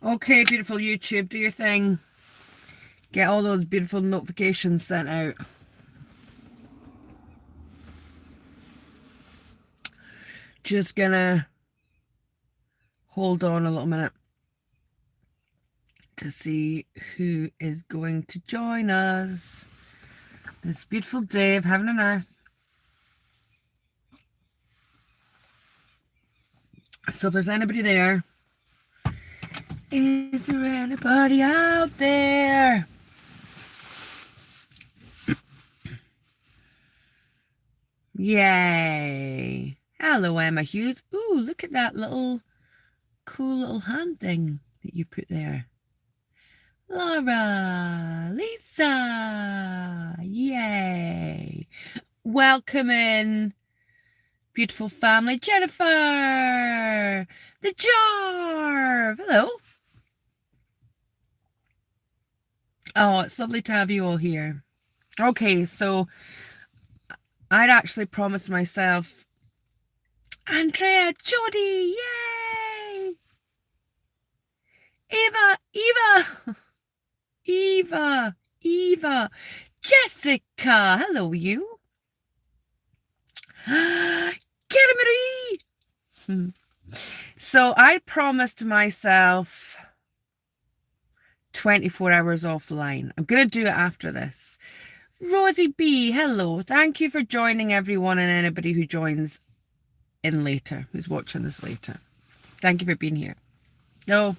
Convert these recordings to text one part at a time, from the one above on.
Okay, beautiful YouTube, do your thing. Get all those beautiful notifications sent out. Just gonna hold on a little minute to see who is going to join us this beautiful day of heaven and earth. So if there's anybody there, is there anybody out there? Yay. Hello, Emma Hughes. Ooh, look at that little cool little hand thing that you put there. Laura, Lisa, yay. Welcome in, beautiful family. Jennifer, the Jar. Hello. Oh, it's lovely to have you all here. Okay, so I'd actually promised myself, Andrea, Jody, yay! Eva, Jessica, hello you. Kerry. So I promised myself 24 hours offline. I'm going to do it after this. Rosie B, hello. Thank you for joining, everyone, and anybody who joins in later, who's watching this later. Thank you for being here. No,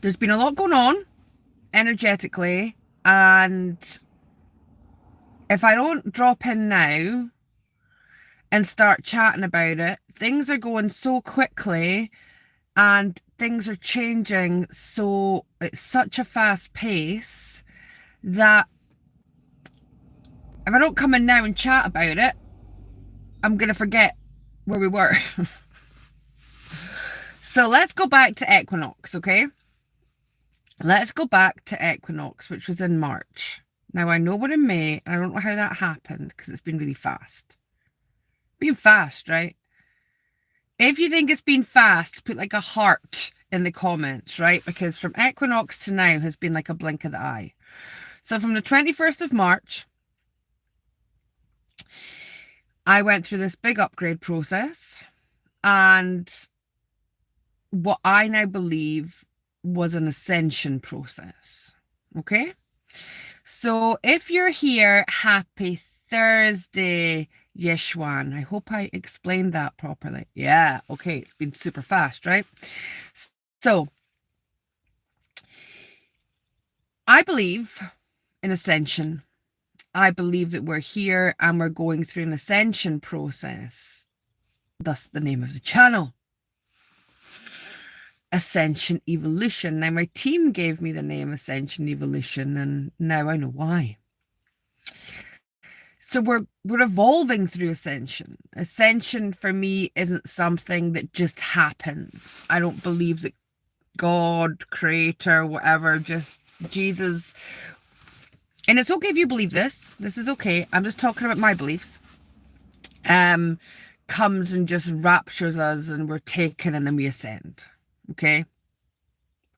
there's been a lot going on energetically, and if I don't drop in now and start chatting about it, things are going so quickly and things are changing so it's such a fast pace that if I don't come in now and chat about it, I'm going to forget where we were. So let's go back to equinox, okay? Let's go back to equinox, which was in March. Now, I know we're in May, and I don't know how that happened because it's been really fast. Being fast, right? If you think it's been fast, put like a heart in the comments, right? Because from equinox to now has been like a blink of the eye. So from the 21st of March, I went through this big upgrade process, and what I now believe was an ascension process. Okay? So if you're here, happy Thursday, Yeshwan. I hope I explained that properly. Yeah, okay, it's been super fast, right? So I believe in ascension. I believe that we're here and we're going through an ascension process. Thus the name of the channel. Ascension Evolution. Now my team gave me the name Ascension Evolution, and now I know why. So we're evolving through ascension. Ascension for me isn't something that just happens. I don't believe that God, creator, whatever, just Jesus. And it's okay if you believe this. This is okay. I'm just talking about my beliefs. Comes and just raptures us and we're taken and then we ascend. Okay?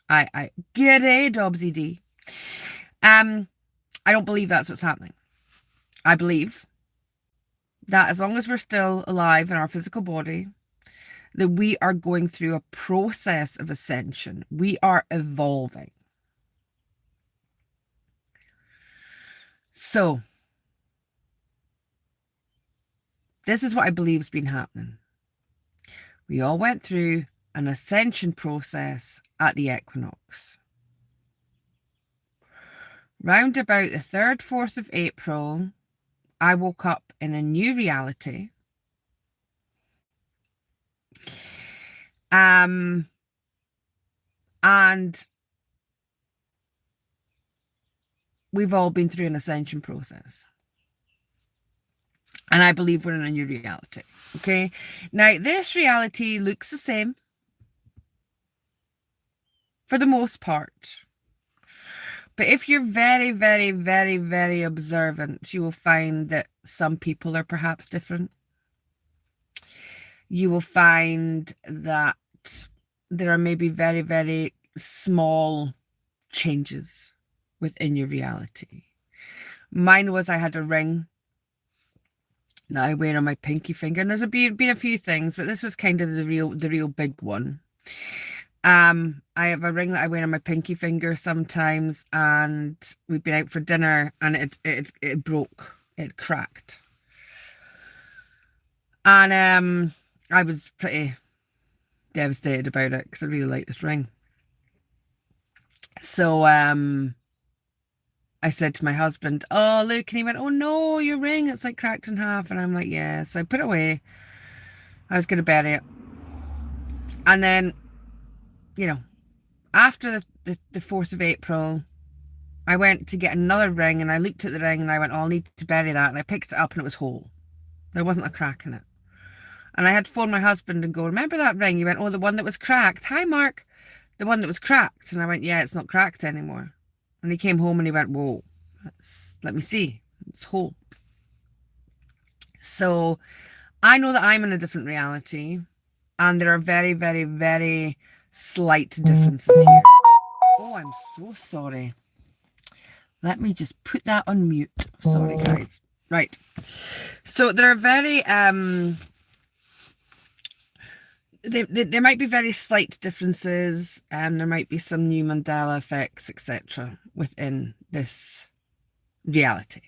I get it, Dobbsy D. I don't believe that's what's happening. I believe that as long as we're still alive in our physical body, that we are going through a process of ascension. We are evolving. So, this is what I believe has been happening. We all went through an ascension process at the equinox. Round about the 3rd, 4th of April, I woke up in a new reality. And we've all been through an ascension process. And I believe we're in a new reality. Okay. Now, this reality looks the same for the most part. But if you're very, very, very, very observant, you will find that some people are perhaps different. You will find that there are maybe very, very small changes within your reality. Mine was I had a ring that I wear on my pinky finger, and there's been a few things, but this was kind of the real big one. I have a ring that I wear on my pinky finger sometimes, and we've been out for dinner, and it broke, it cracked, and I was pretty devastated about it because I really like this ring. So I said to my husband, "Oh, look," and he went, "Oh no, your ring, it's like cracked in half." And I'm like, "Yeah." So I put it away. I was going to bury it. And then, you know, after the 4th of April, I went to get another ring, and I looked at the ring and I went, "Oh, I'll need to bury that." And I picked it up and it was whole. There wasn't a crack in it. And I had to phone my husband and go, "Remember that ring?" He went, "Oh, the one that was cracked. Hi, Mark. The one that was cracked." And I went, "Yeah, it's not cracked anymore." And he came home and he went, "Whoa, let me see. It's whole." So I know that I'm in a different reality, and there are very, very, very slight differences here. Oh, I'm so sorry. Let me just put that on mute. Sorry, guys. Right. So there are very, there might be very slight differences, and there might be some new Mandela effects, etc. within this reality.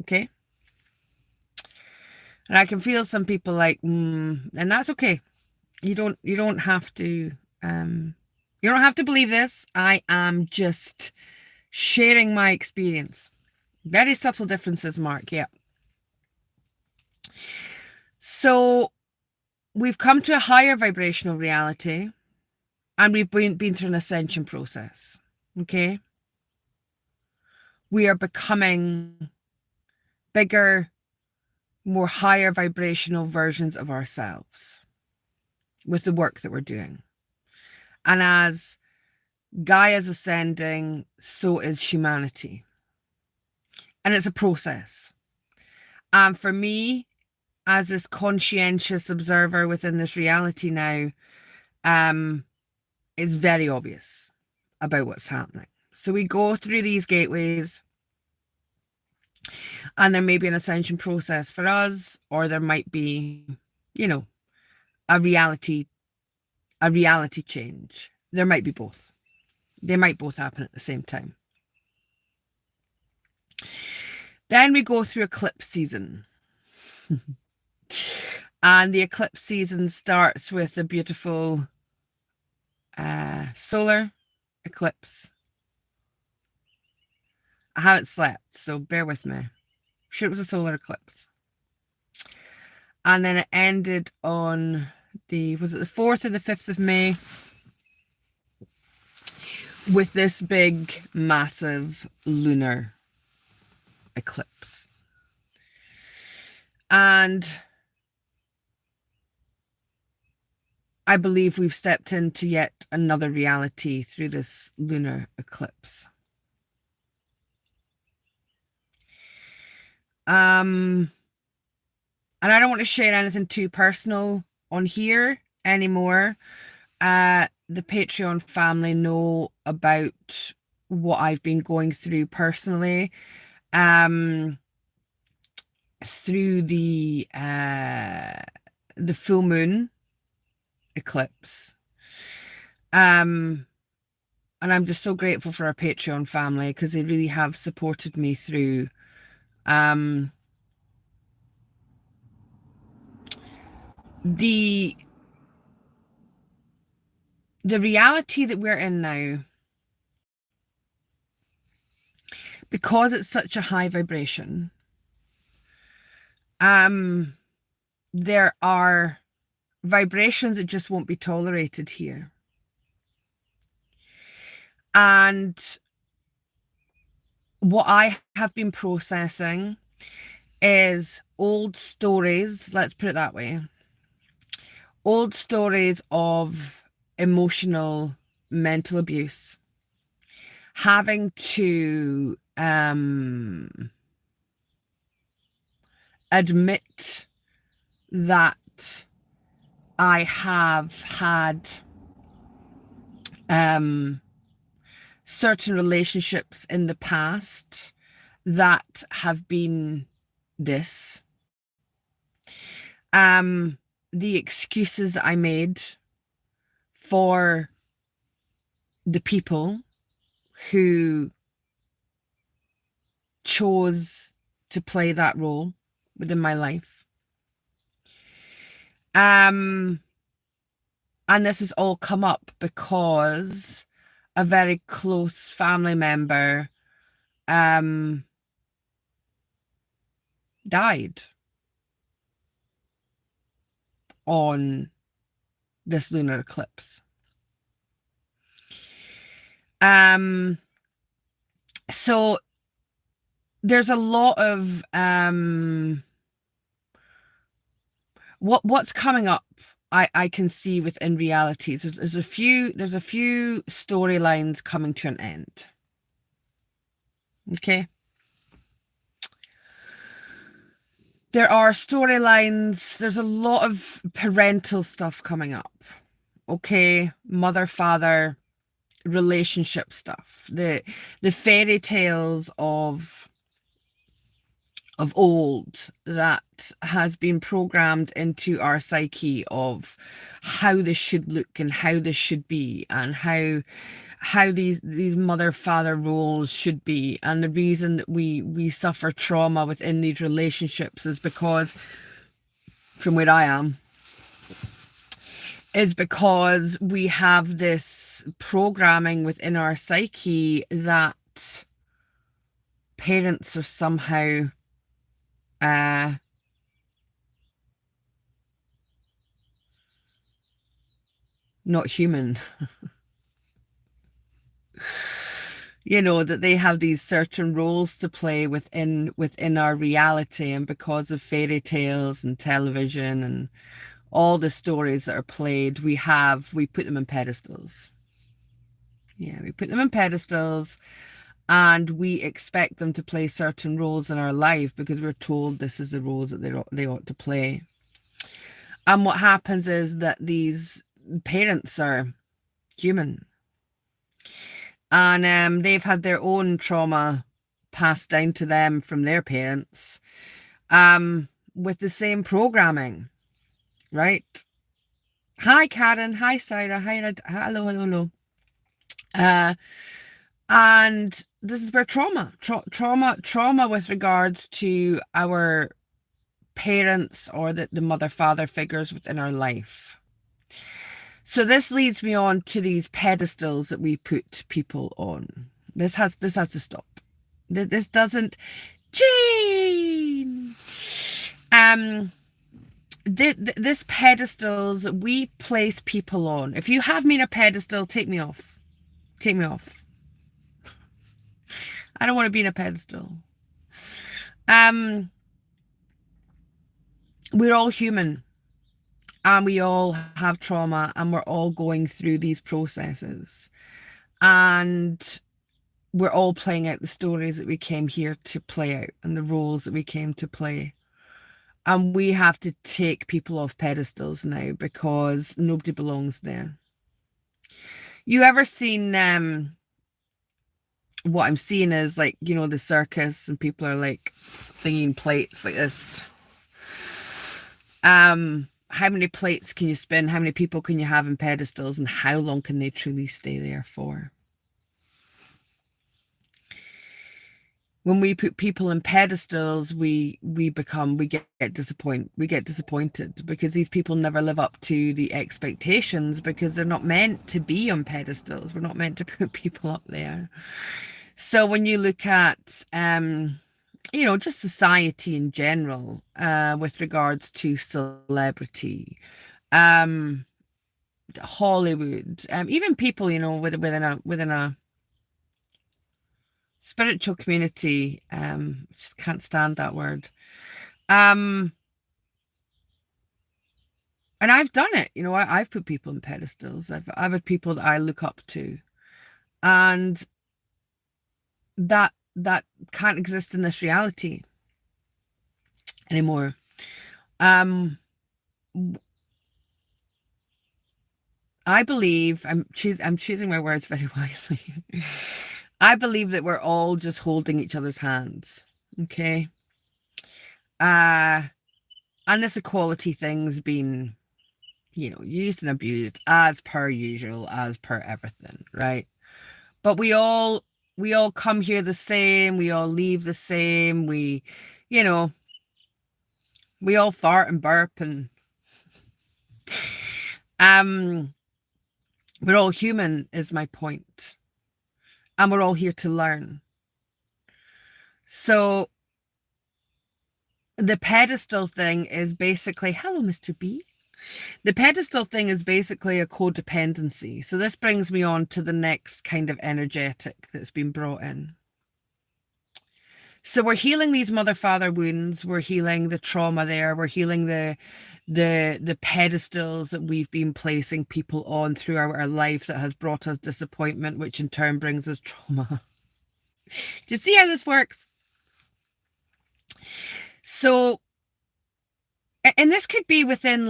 Okay? And I can feel some people like, and that's okay. You don't have to, you don't have to believe this. I am just sharing my experience. Very subtle differences, Mark. Yeah. So we've come to a higher vibrational reality, and we've been through an ascension process. Okay. We are becoming bigger, more higher vibrational versions of ourselves with the work that we're doing. And as Gaia's ascending, so is humanity. And it's a process. And for me, as this conscientious observer within this reality now, it's very obvious about what's happening. So we go through these gateways, and there may be an ascension process for us, or there might be, you know, a reality change. There might be both. They might both happen at the same time. Then we go through eclipse season. And the eclipse season starts with a beautiful solar eclipse. I haven't slept, so bear with me. I'm sure it was a solar eclipse. And then it ended on was it the 4th or the 5th of May? With this big, massive lunar eclipse. And I believe we've stepped into yet another reality through this lunar eclipse. And I don't want to share anything too personal on here anymore. The Patreon family know about what I've been going through personally, through the full moon eclipse. And I'm just so grateful for our Patreon family, because they really have supported me through the reality that we're in now. Because it's such a high vibration, there are vibrations that just won't be tolerated here. And what I have been processing is old stories, let's put it that way. Old stories of emotional, mental abuse. Having to admit that I have had certain relationships in the past that have been this, the excuses I made for the people who chose to play that role within my life. And this has all come up because a very close family member died on this lunar eclipse. So there's a lot of what's coming up. I can see within realities. There's a few storylines coming to an end. Okay. There are storylines. There's a lot of parental stuff coming up. Okay, mother, father, relationship stuff. The fairy tales of old that has been programmed into our psyche of how this should look and how this should be and how these mother father roles should be. And the reason that we suffer trauma within these relationships is because, from where I am, is because we have this programming within our psyche that parents are somehow not human. You know, that they have these certain roles to play within our reality, and because of fairy tales and television and all the stories that are played, we put them in pedestals. Yeah, we put them in pedestals, and we expect them to play certain roles in our life because we're told this is the roles that they ought to play. And what happens is that these parents are human, and they've had their own trauma passed down to them from their parents, with the same programming, right? Hi, Karen. Hi, Sarah. Hi, hello. And this is where trauma with regards to our parents or the mother father figures within our life. So this leads me on to these pedestals that we put people on. This has to stop. This doesn't. Jane. This pedestals that we place people on. If you have me in a pedestal, take me off. Take me off. I don't want to be in a pedestal. We're all human, and we all have trauma, and we're all going through these processes, and we're all playing out the stories that we came here to play out and the roles that we came to play. And we have to take people off pedestals now because nobody belongs there. You ever seen what I'm seeing is, like, you know, the circus, and people are like thinking plates like this. How many plates can you spin? How many people can you have in pedestals, and how long can they truly stay there for? When we put people in pedestals, we get disappointed because these people never live up to the expectations, because they're not meant to be on pedestals. We're not meant to put people up there. So when you look at you know, just society in general, with regards to celebrity, Hollywood, even people, you know, within a spiritual community, just can't stand that word. And I've done it, you know. I've put people in pedestals. I've had people that I look up to, and that can't exist in this reality anymore. I believe I'm choosing my words very wisely. I believe that we're all just holding each other's hands. Okay. Uh and this equality thing's been, used and abused as per usual, as per everything, right? But we all come here the same, we all leave the same, you know, we all fart and burp, and um we're all human is my point. And we're all here to learn. So the pedestal thing is basically, hello, Mr. B. The pedestal thing is basically a codependency. So this brings me on to the next kind of energetic that's been brought in. So we're healing these mother-father wounds. We're healing the trauma there. We're healing the pedestals that we've been placing people on throughout our life that has brought us disappointment, which in turn brings us trauma. Do you see how this works? So, and this could be within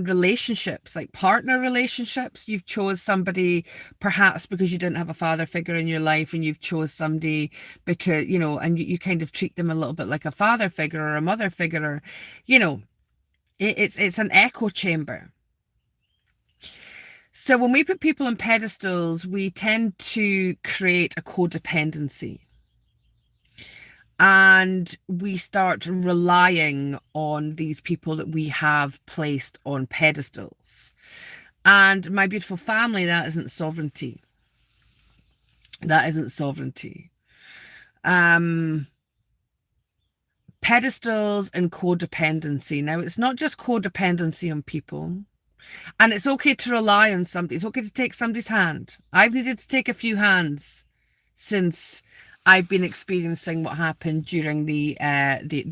relationships, like partner relationships. You've chose somebody perhaps because you didn't have a father figure in your life, and you've chose somebody because, and you kind of treat them a little bit like a father figure or a mother figure, or, it's an echo chamber. So when we put people on pedestals, we tend to create a codependency. And we start relying on these people that we have placed on pedestals. And my beautiful family, that isn't sovereignty. That isn't sovereignty. Pedestals and codependency. Now, it's not just codependency on people. And it's okay to rely on somebody. It's okay to take somebody's hand. I've needed to take a few hands since I've been experiencing what happened during the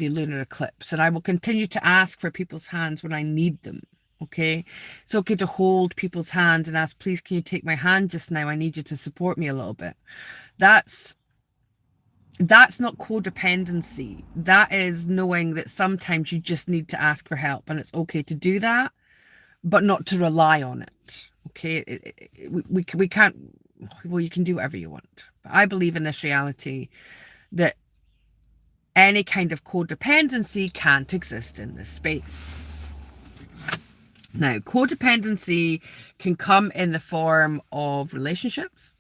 lunar eclipse, and I will continue to ask for people's hands when I need them. Okay, it's okay to hold people's hands and ask, please, can you take my hand just now? I need you to support me a little bit. That's not codependency. That is knowing that sometimes you just need to ask for help, and it's okay to do that, but not to rely on it. Okay, we can't. Well, you can do whatever you want. But I believe in this reality that any kind of codependency can't exist in this space. Now, codependency can come in the form of relationships.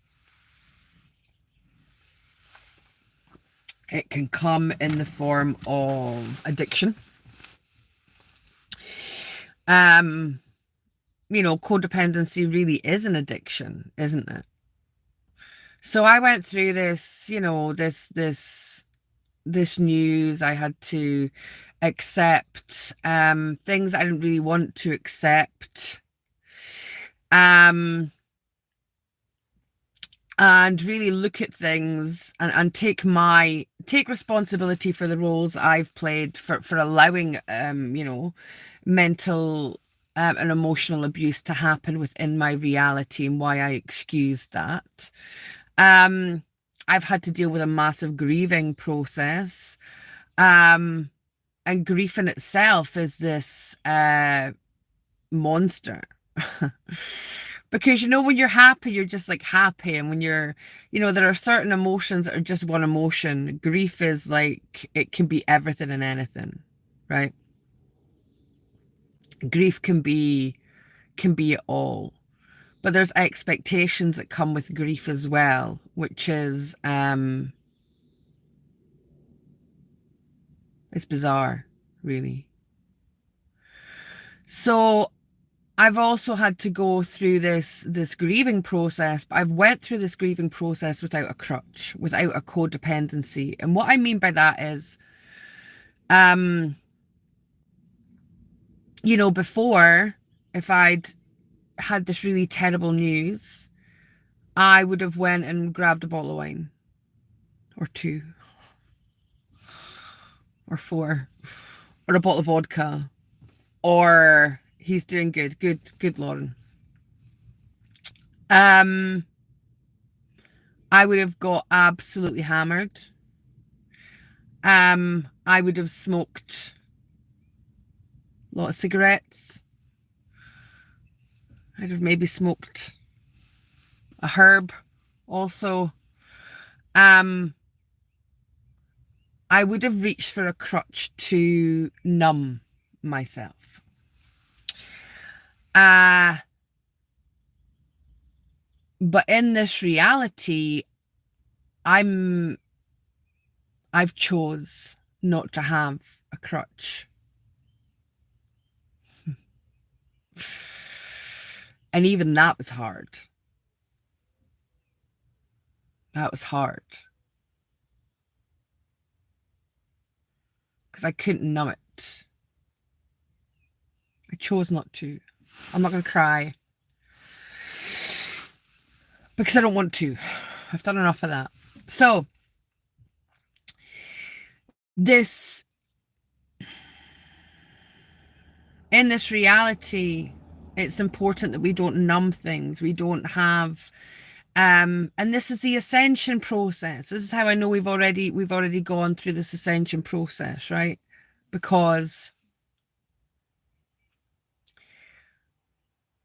It can come in the form of addiction. Codependency really is an addiction, isn't it? So I went through this, this news. I had to accept things I didn't really want to accept. And really look at things and take responsibility for the roles I've played for allowing mental and emotional abuse to happen within my reality, and why I excused that. I've had to deal with a massive grieving process. And grief in itself is this monster. Because, when you're happy, you're just like happy. And when you're, there are certain emotions that are just one emotion. Grief is like, it can be everything and anything, right? Grief can be it all. But there's expectations that come with grief as well, which is, it's bizarre, really. So I've also had to go through this grieving process, but I've went through this grieving process without a crutch, without a codependency. And what I mean by that is, before, if I'd had this really terrible news, I would have went and grabbed a bottle of wine, or 2, or 4, or a bottle of vodka, or he's doing good, Lauren. I would have got absolutely hammered. I would have smoked a lot of cigarettes. I'd have maybe smoked a herb also. I would have reached for a crutch to numb myself. But in this reality, I've chose not to have a crutch. And even that was hard. That was hard. Because I couldn't numb it. I chose not to. I'm not going to cry. Because I don't want to. I've done enough of that. So, in this reality, it's important that we don't numb things. We don't have, and this is the ascension process. This is how I know we've already gone through this ascension process, right? Because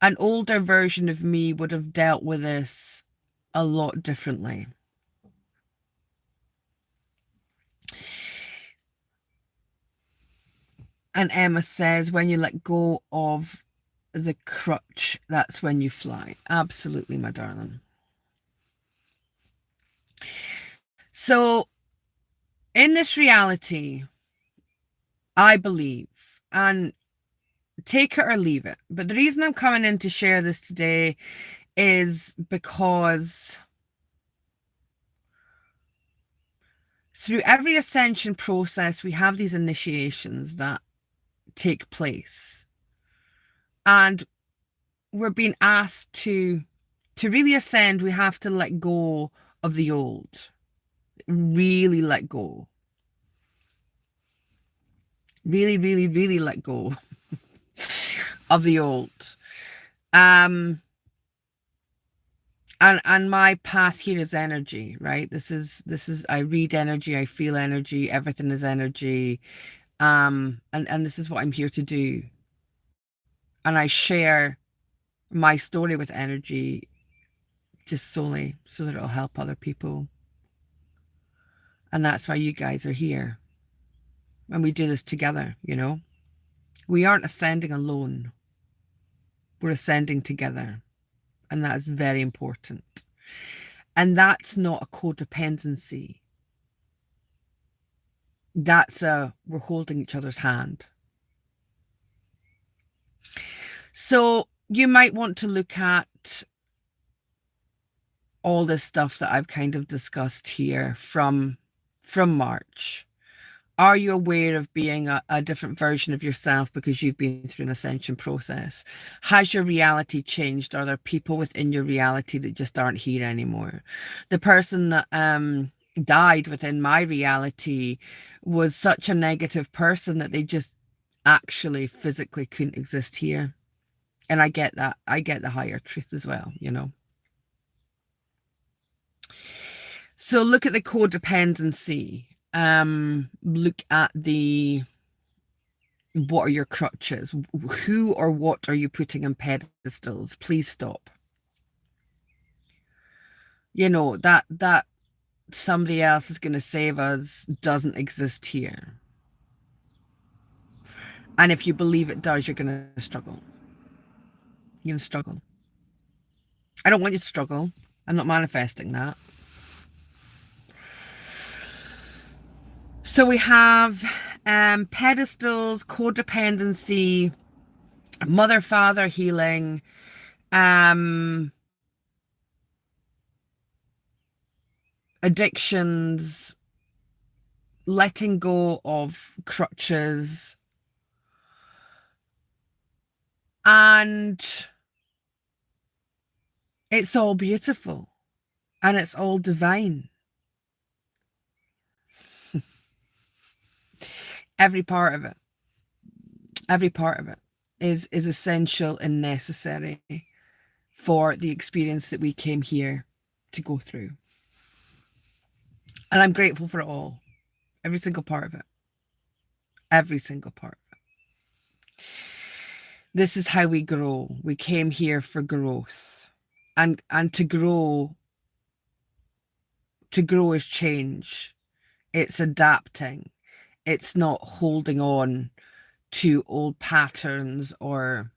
an older version of me would have dealt with this a lot differently. And Emma says, when you let go of the crutch, that's when you fly. Absolutely, my darling. So, in this reality, I believe, and take it or leave it, but the reason I'm coming in to share this today is because through every ascension process, we have these initiations that take place. And we're being asked to really ascend, we have to let go of the old. Really let go. Really, really, really let go of the old. And my path here is energy, right? This is I read energy, I feel energy, everything is energy. And this is what I'm here to do. And I share my story with energy just solely so that it'll help other people. And that's why you guys are here. And we do this together, you know. We aren't ascending alone. We're ascending together. And that is very important. And that's not a codependency. That's we're holding each other's hand. So you might want to look at all this stuff that I've kind of discussed here from March. Are you aware of being a different version of yourself because you've been through an ascension process? Has your reality changed? Are there people within your reality that just aren't here anymore? The person that died within my reality was such a negative person that they just actually physically couldn't exist here. And I get that. I get the higher truth as well, you know. So look at the codependency. Look at what are your crutches? Who or what are you putting on pedestals? Please stop. You know, that somebody else is going to save us doesn't exist here. And if you believe it does, you're going to struggle. You're going to struggle. I don't want you to struggle. I'm not manifesting that. So we have pedestals, codependency, mother-father healing, addictions, letting go of crutches, and it's all beautiful and it's all divine. Every part of it is essential and necessary for the experience that we came here to go through. And I'm grateful for it all. Every single part of it. Every single part of it. This is how we grow. We came here for growth. And to grow is change. It's adapting. It's not holding on to old patterns or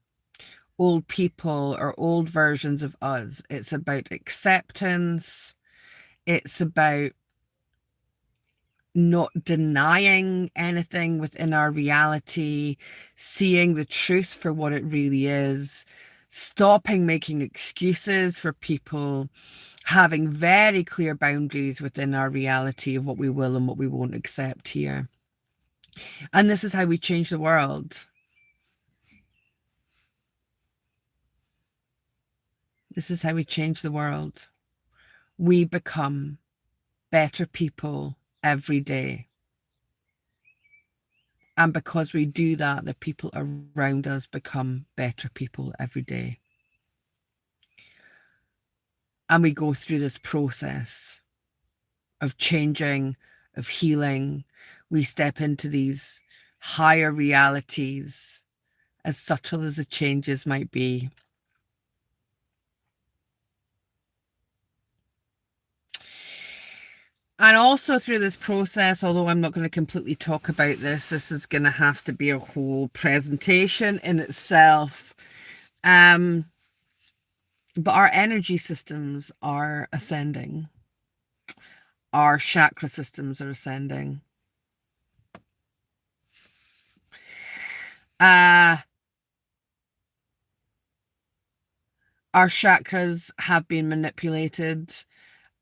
old people or old versions of us. It's about acceptance. It's about not denying anything within our reality, seeing the truth for what it really is, stopping making excuses for people, having very clear boundaries within our reality of what we will and what we won't accept here. And this is how we change the world. This is how we change the world. We become better people every day. And because we do that, the people around us become better people every day. And we go through this process of changing, of healing. We step into these higher realities, as subtle as the changes might be. And also through this process, although I'm not going to completely talk about this is going to have to be a whole presentation in itself. But our energy systems are ascending. Our chakra systems are ascending. Our chakras have been manipulated,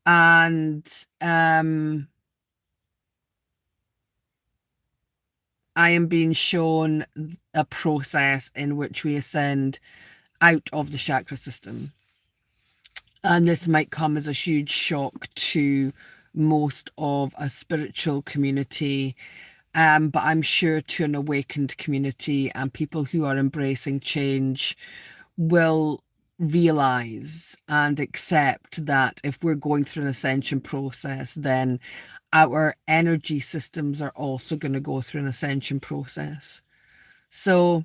and I am being shown a process in which we ascend out of the chakra system. And this might come as a huge shock to most of a spiritual community, but I'm sure to an awakened community and people who are embracing change will realize and accept that if we're going through an ascension process, then our energy systems are also going to go through an ascension process. So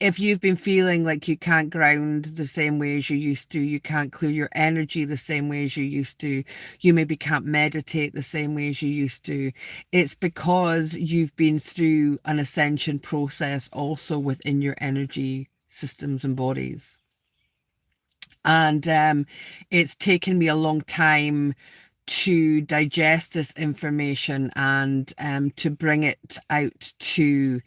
if you've been feeling like you can't ground the same way as you used to, you can't clear your energy the same way as you used to, you maybe can't meditate the same way as you used to, it's because you've been through an ascension process also within your energy systems and bodies. And it's taken me a long time to digest this information and to bring it out to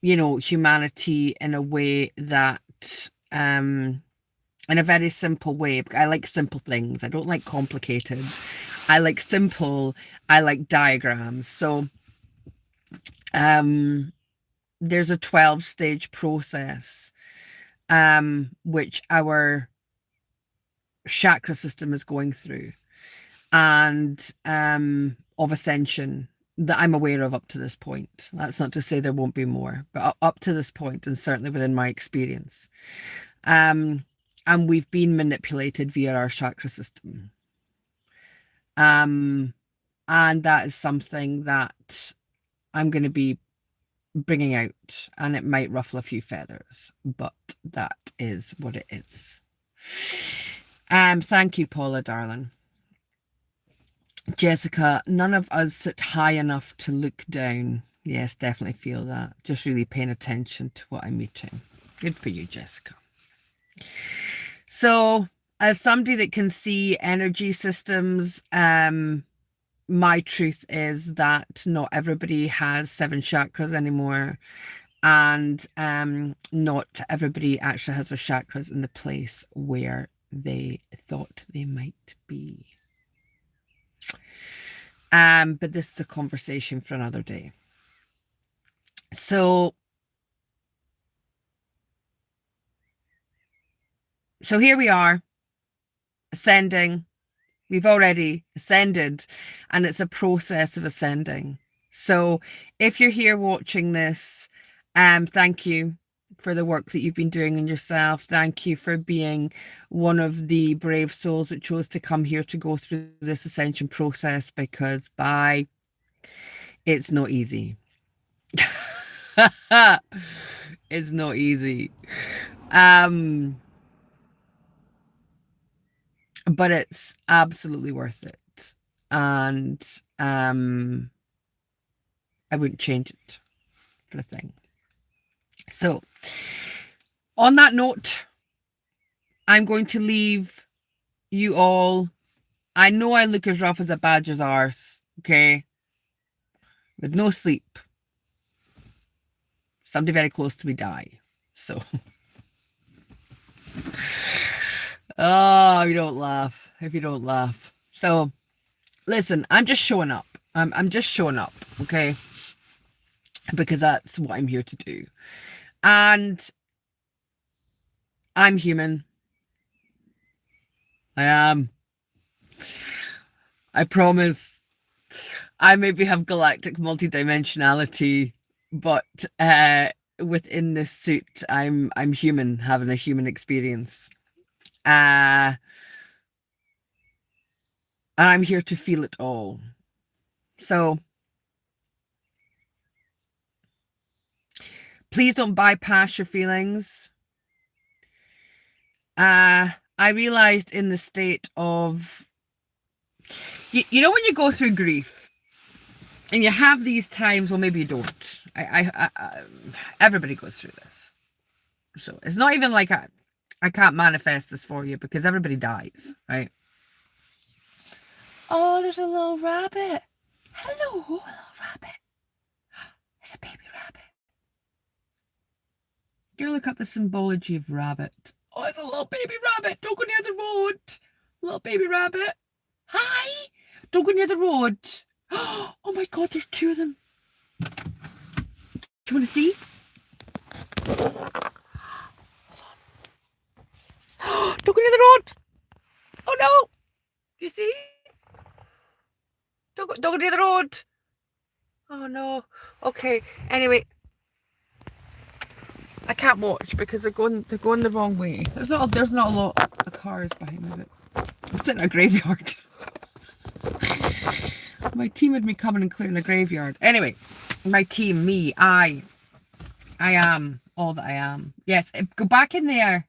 humanity in a way that in a very simple way. I like simple things. I don't like complicated. I like simple. I like diagrams. So there's a 12-stage process which our chakra system is going through, and of ascension that I'm aware of up to this point. That's not to say there won't be more, but up to this point, and certainly within my experience. And we've been manipulated via our chakra system. And that is something that I'm going to be bringing out, and it might ruffle a few feathers, but that is what it is. Thank you, Paula, darling. Jessica, none of us sit high enough to look down. Yes, definitely feel that. Just really paying attention to what I'm eating. Good for you, Jessica. So, as somebody that can see energy systems, my truth is that not everybody has 7 chakras anymore, and not everybody actually has their chakras in the place where they thought they might be. But this is a conversation for another day. So here we are, ascending. We've already ascended, and it's a process of ascending. So if you're here watching this, thank you for the work that you've been doing in yourself. Thank you for being one of the brave souls that chose to come here to go through this ascension process, because it's not easy. It's not easy. Um, but it's absolutely worth it. And I wouldn't change it for a thing. So, on that note, I'm going to leave you all. I know I look as rough as a badger's arse, okay? With no sleep. Somebody very close to me die. So, oh, if you don't laugh. So, listen, I'm just showing up. I'm just showing up, okay? Because that's what I'm here to do. And I'm human. I am. I promise. I maybe have galactic multidimensionality, but within this suit, I'm human, having a human experience. And I'm here to feel it all. So please don't bypass your feelings. I realized in the state of, you know, when you go through grief and you have these times, well, maybe you don't. Everybody goes through this. So it's not even like I can't manifest this for you because everybody dies, right? Oh, there's a little rabbit. Hello, little rabbit. It's a baby rabbit. Gonna look up the symbology of rabbit. Oh, it's a little baby rabbit. Don't go near the road. Little baby rabbit. Hi. Don't go near the road. Oh my God, there's two of them. Do you want to see? Don't go near the road. Oh no. Do you see? Don't go near the road. Oh no. Okay. Anyway, I can't watch because they're going the wrong way. There's not a lot of cars behind me. I'm sitting in a graveyard. My team had me coming and clearing the graveyard. Anyway, my team, me, I am all that I am. Yes, go back in there.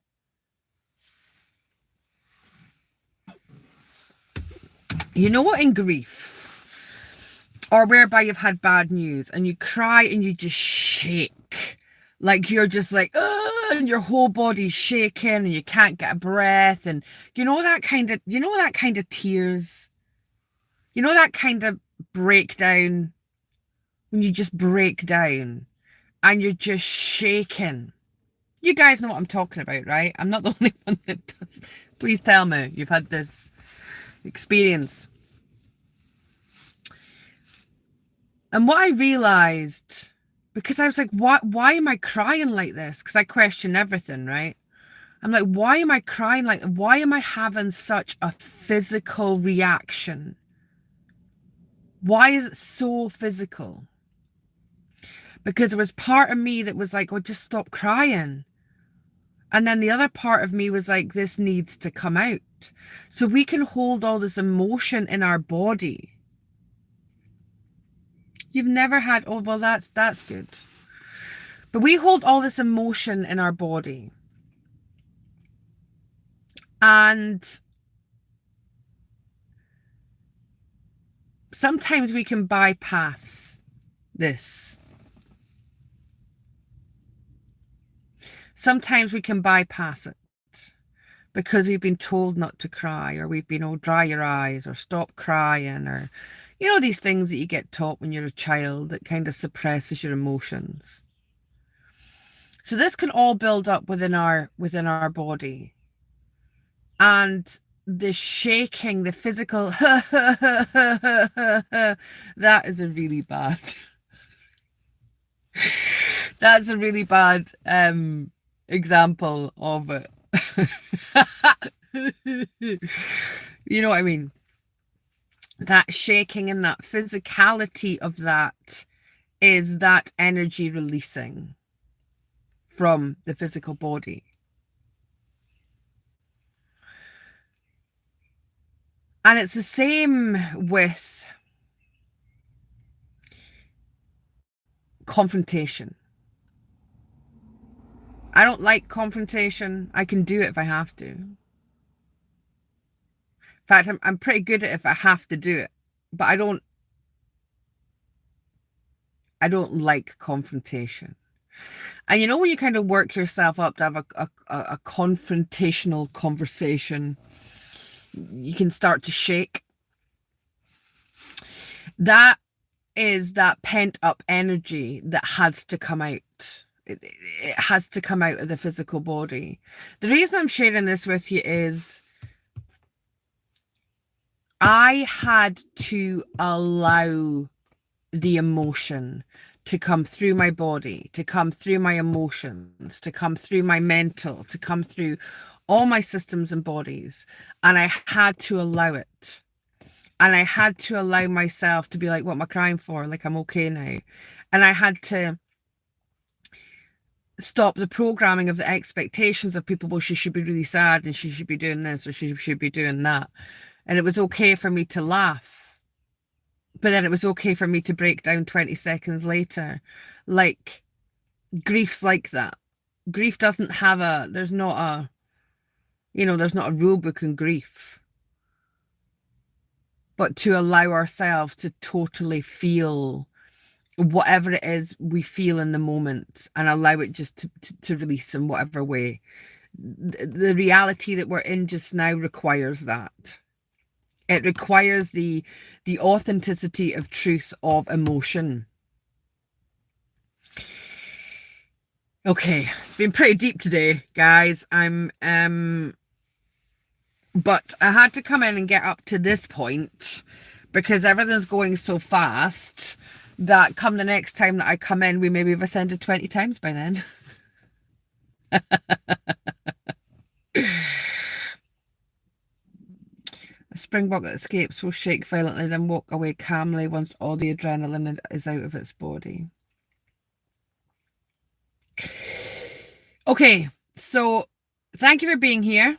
You know what, in grief, or whereby you've had bad news and you cry and you just shake. Like you're just like, and your whole body's shaking and you can't get a breath. And you know that kind of tears. You know that kind of breakdown, when you just break down and you're just shaking. You guys know what I'm talking about, right? I'm not the only one that does. Please tell me you've had this experience. And what I realized, because I was like, why am I crying like this? Because I question everything, right? I'm like, why am I crying like, why am I having such a physical reaction? Why is it so physical? Because there was part of me that was like, oh, just stop crying. And then the other part of me was like, this needs to come out. So we can hold all this emotion in our body. You've never had, oh, well, that's good. But we hold all this emotion in our body. And sometimes we can bypass this. Sometimes we can bypass it because we've been told not to cry, or we've been, oh, dry your eyes, or stop crying, or, you know, these things that you get taught when you're a child that kind of suppresses your emotions. So this can all build up within our body. And the shaking, the physical, that is a really bad, that's a really bad example of it. You know what I mean? That shaking and that physicality of that is that energy releasing from the physical body. And it's the same with confrontation. I don't like confrontation. I can do it if I have to. In fact, I'm pretty good at it if I have to do it, but I don't like confrontation. And you know when you kind of work yourself up to have a confrontational conversation, you can start to shake. That is that pent up energy that has to come out. It has to come out of the physical body. The reason I'm sharing this with you is I had to allow the emotion to come through my body, to come through my emotions, to come through my mental, to come through all my systems and bodies. And I had to allow it. And I had to allow myself to be like, what am I crying for? Like, I'm okay now. And I had to stop the programming of the expectations of people. Well, she should be really sad and she should be doing this or she should be doing that. And it was okay for me to laugh. But then it was okay for me to break down 20 seconds later. Like, grief's like that. Grief doesn't have there's not a rule book in grief. But to allow ourselves to totally feel whatever it is we feel in the moment and allow it just to release in whatever way. The reality that we're in just now requires that. It requires the authenticity of truth of emotion. Okay, it's been pretty deep today, guys. But I had to come in and get up to this point because everything's going so fast that come the next time that I come in, we maybe have ascended 20 times by then. A springbok that escapes will shake violently, then walk away calmly once all the adrenaline is out of its body. Okay, so thank you for being here.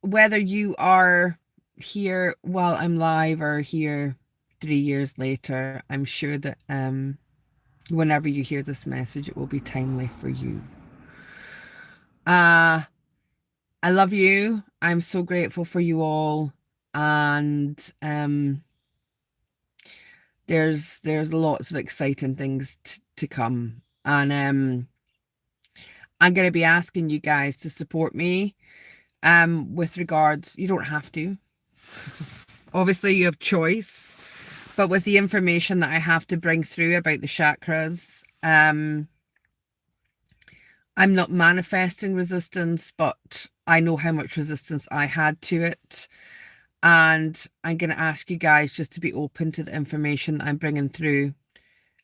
Whether you are here while I'm live or here 3 years later, I'm sure that whenever you hear this message, it will be timely for you. I love you. I'm so grateful for you all. And there's lots of exciting things to come. And I'm going to be asking you guys to support me with regards, you don't have to. Obviously, you have choice. But with the information that I have to bring through about the chakras, I'm not manifesting resistance, but I know how much resistance I had to it. And I'm going to ask you guys just to be open to the information that I'm bringing through.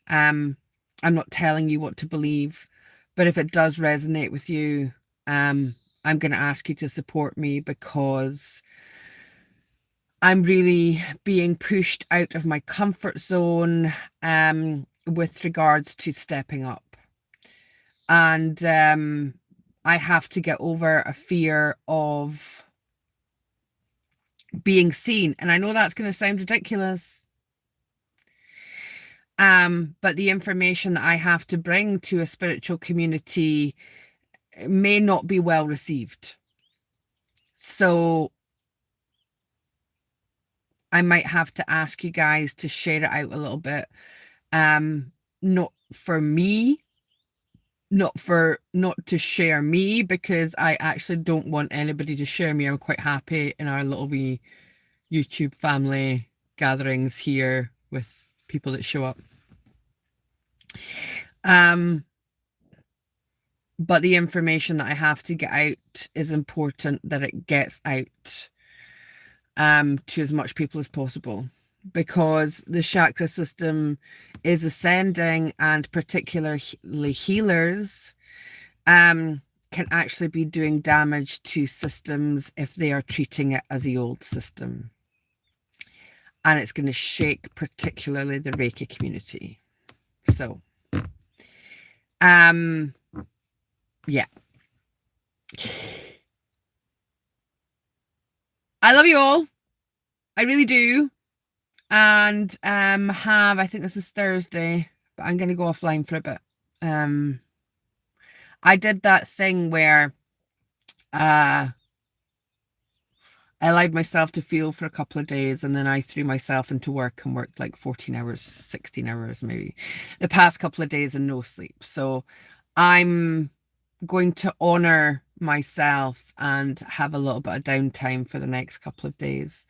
I'm not telling you what to believe, but if it does resonate with you, I'm going to ask you to support me because I'm really being pushed out of my comfort zone with regards to stepping up. And I have to get over a fear of being seen. And I know that's going to sound ridiculous. But the information that I have to bring to a spiritual community may not be well received. So I might have to ask you guys to share it out a little bit. Not for me, not to share me, because I actually don't want anybody to share me. I'm quite happy in our little wee YouTube family gatherings here with people that show up. But the information that I have to get out is important that it gets out to as much people as possible, because the chakra system is ascending, and particularly healers can actually be doing damage to systems if they are treating it as the old system. And it's going to shake particularly the Reiki community. So, yeah. I love you all. I really do. And I think this is Thursday, but I'm going to go offline for a bit. I did that thing where I allowed myself to feel for a couple of days, and then I threw myself into work and worked like 14 hours, 16 hours maybe, the past couple of days and no sleep. So I'm going to honor myself and have a little bit of downtime for the next couple of days.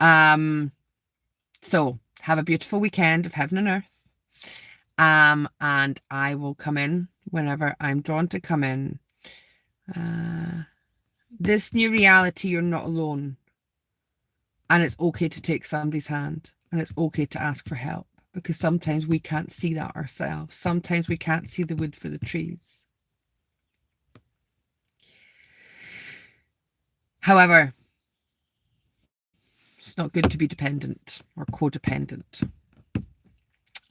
So have a beautiful weekend of heaven and earth. And I will come in whenever I'm drawn to come in. This new reality, you're not alone. And it's okay to take somebody's hand, and it's okay to ask for help, because sometimes we can't see that ourselves. Sometimes we can't see the wood for the trees. However, it's not good to be dependent or codependent.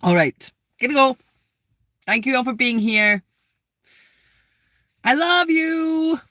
All right, gonna go. Thank you all for being here. I love you.